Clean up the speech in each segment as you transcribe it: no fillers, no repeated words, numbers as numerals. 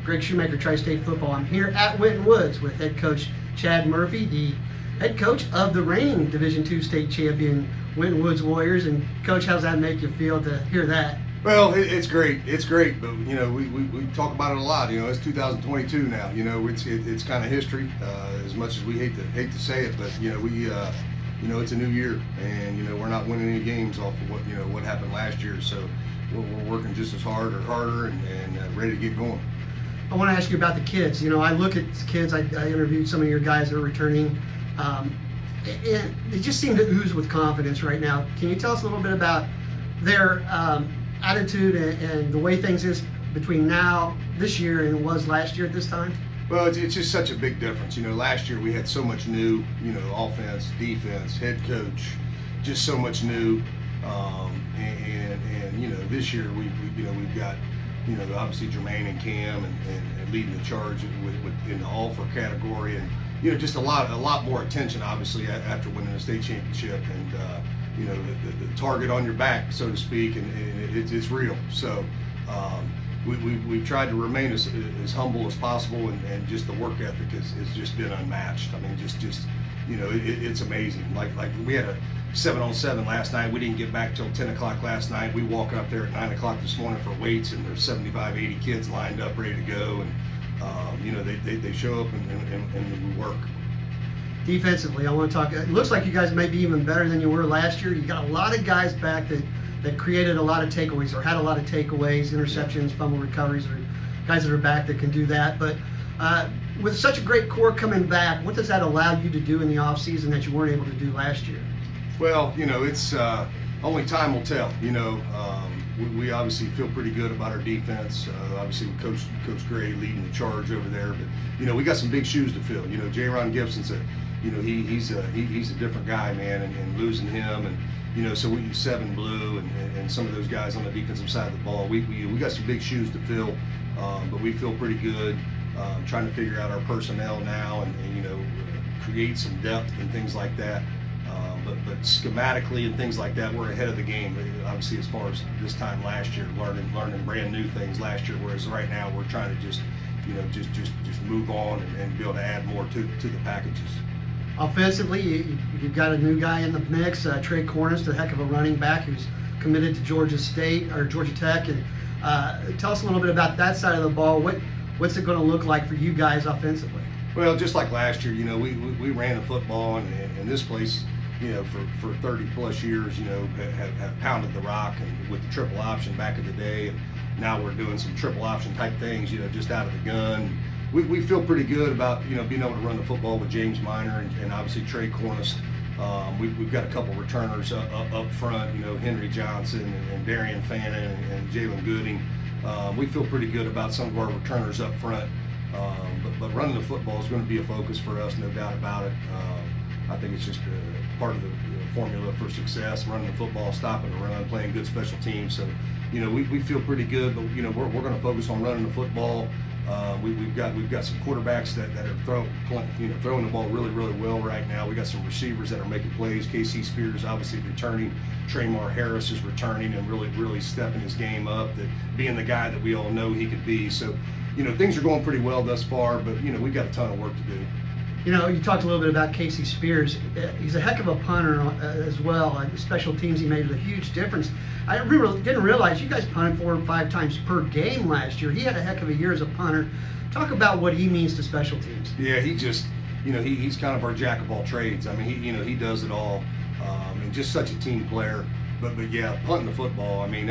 Greg Shoemaker, TriState Football. I'm here at Winton Woods with head coach Chad Murphy, the head coach of the reigning Division II state champion Winton Woods Warriors. And Coach, how's that make you feel to hear that? Well, it's great. It's great, but we talk about it a lot. It's 2022 now. It's kind of history. As much as we hate to say it, but it's a new year, and we're not winning any games off of what happened last year. So we're working just as hard or harder and ready to get going. I want to ask you about the kids. I look at kids. I interviewed some of your guys that are returning, and they just seem to ooze with confidence right now. Can you tell us a little bit about their attitude and the way things is between this year, and it was last year at this time? Well, it's just such a big difference. Last year we had so much new, offense, defense, head coach, just so much new, and this year we've got obviously Jermaine and Cam and leading the charge in the offer category, and just a lot more attention obviously after winning the state championship, and the target on your back, so to speak, and it's real. So we've tried to remain as humble as possible, and just the work ethic has just been unmatched. I mean, it's amazing. Like we had a 7-on-7 last night. We didn't get back till 10 o'clock last night. We walk up there at 9 o'clock this morning for weights, and there's 75, 80 kids lined up ready to go, and they show up and we work. Defensively, I want to talk. It looks like you guys may be even better than you were last year. You got a lot of guys back that created a lot of takeaways or had a lot of takeaways, interceptions, fumble recoveries, or guys that are back that can do that. But with such a great core coming back, what does that allow you to do in the offseason that you weren't able to do last year? Well, it's only time will tell. We obviously feel pretty good about our defense. Obviously, with Coach Gray leading the charge over there, but we got some big shoes to fill. J-Ron Gibson's he's a different guy, man, and losing him, and so we use 7 Blue and some of those guys on the defensive side of the ball. We got some big shoes to fill, but we feel pretty good. Trying to figure out our personnel now, and create some depth and things like that. But schematically and things like that, we're ahead of the game. Obviously, as far as this time last year, learning brand new things last year. Whereas right now, we're trying to just move on and be able to add more to the packages. Offensively, you've got a new guy in the mix, Trey Cornish, the heck of a running back who's committed to Georgia Tech. And tell us a little bit about that side of the ball. What's it going to look like for you guys offensively? Well, just like last year, we ran the football, and this place, for 30 plus years, have pounded the rock, and with the triple option back in the day, and now we're doing some triple option type things, just out of the gun. We feel pretty good about being able to run the football with James Minor and obviously Trey Cornish. We've got a couple returners up front, Henry Johnson and Darian Fannin and Jalen Gooding. We feel pretty good about some of our returners up front, but running the football is going to be a focus for us, no doubt about it. I think it's just part of the formula for success: running the football, stopping the run, playing good special teams. So, we feel pretty good, but we're going to focus on running the football. We've got some quarterbacks that are throwing the ball really, really well right now. We got some receivers that are making plays. KC Spears obviously returning. Traymar Harris is returning and really stepping his game up, that being the guy that we all know he could be. So, things are going pretty well thus far, but we've got a ton of work to do. You talked a little bit about Casey Spears. He's a heck of a punter as well. Special teams, he made a huge difference. I didn't realize you guys punted 4 or 5 times per game last year. He had a heck of a year as a punter. Talk about what he means to special teams. Yeah, he just, he's kind of our jack of all trades. I mean, he does it all, and just such a team player. But yeah, punting the football. I mean,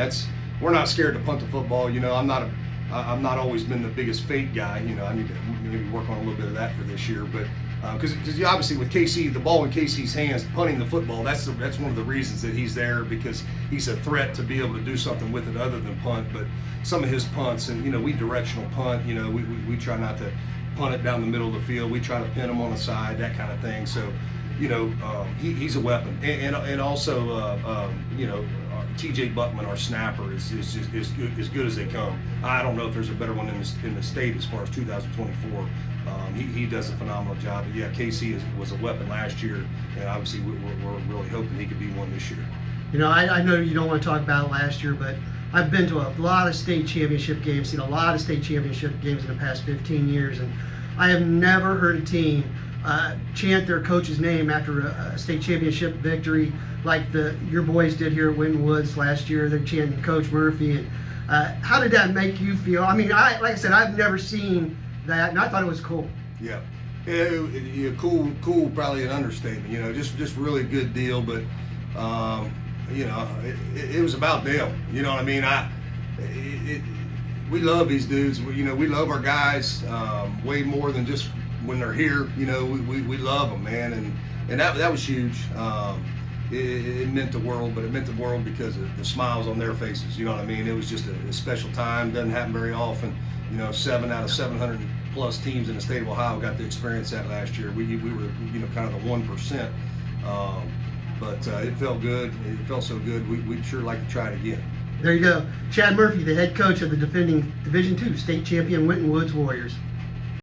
we're not scared to punt the football. I'm not always been the biggest fake guy. I need to maybe work on a little bit of that for this year, but. Because obviously with KC, the ball in KC's hands, punting the football, that's one of the reasons that he's there, because he's a threat to be able to do something with it other than punt. But some of his punts, and we directional punt, we try not to punt it down the middle of the field. We try to pin him on the side, that kind of thing. So, he's a weapon. And also, TJ Buckman, our snapper, is as good as they come. I don't know if there's a better one in the state as far as 2024. He does a phenomenal job. But yeah, KC was a weapon last year, and obviously we're really hoping he could be one this year. I know you don't want to talk about last year, but I've been to a lot of state championship games, seen a lot of state championship games in the past 15 years, and I have never heard a team chant their coach's name after a state championship victory like your boys did here at Winton Woods last year. They're chanting Coach Murphy. And how did that make you feel? I mean, like I said, I've never seen that, and I thought it was cool. Yeah. Cool, probably an understatement. Just really good deal. But it was about them. You know what I mean? We love these dudes. We love our guys way more than just when they're here. We love them, man, and that was huge. It meant the world, but it meant the world because of the smiles on their faces. You know what I mean? It was just a special time. Doesn't happen very often. 7 out of 700 plus teams in the state of Ohio got to experience that last year. We were kind of the 1%, but it felt good. It felt so good. We'd sure like to try it again. There you go, Chad Murphy, the head coach of the defending Division II state champion Winton Woods Warriors.